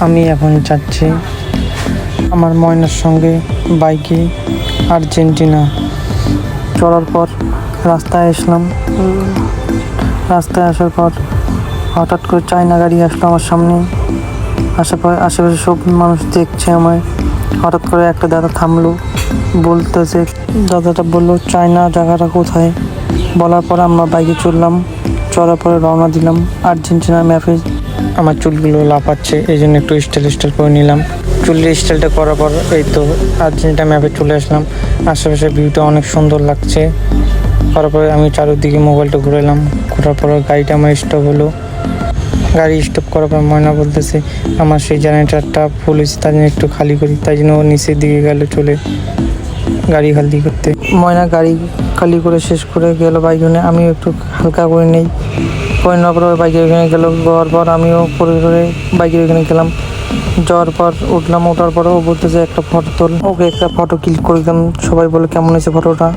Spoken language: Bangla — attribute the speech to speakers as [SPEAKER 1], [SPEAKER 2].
[SPEAKER 1] আমি এখন যাচ্ছি আমার ময়নার সঙ্গে বাইকে আর্জেন্টিনা। চলার পর রাস্তায় আসার পর হঠাৎ করে চায়না গাড়ি আসলো আমার সামনে। আশেপাশে সব মানুষ দেখছে আমায়। হঠাৎ করে একটা দাদা থামলো, বলতেছে, দাদাটা বললো চায়না জায়গাটা কোথায়। বলার পর আমরা বাইকে চলার পরে রওনা দিলাম আর্জেন্টিনার ম্যাপে। আমার চুলগুলো লাফাচ্ছে, এই জন্য একটু স্টাইল করে নিলাম। চুলের স্টাইলটা করার পর এই তো আর্জেন্টিনা ম্যাপে চলে আসলাম। আশেপাশে ভিউটা অনেক সুন্দর লাগছে। তারপরে আমি চারিদিকে মোবাইলটা ঘোরার পর গাড়িটা আমার স্টপ হলো। গাড়ি স্টপ করার পর ময়না বলতেছে আমার সেই জেনারেটারটা ফুল হয়েছে, তাই জন্য একটু খালি করি। তাই জন্য ও নিচের দিকে গেল চলে গাড়ি খালি করতে। ময়না গাড়ি খালি করে শেষ করে গেল বাইক নিয়ে। আমিও একটু হালকা করে নেই, করে নেওয়ার পর বাইকের ওখানে গেল। যাওয়ার পর আমিও করে বাইকের ওখানে গেলাম। যাওয়ার পর ওঠার পর ও বলতেছে একটা ফটো তোল। ওকে একটা ফটো ক্লিক করে দিলাম। সবাই বলে কেমন হয়েছে ফটোটা।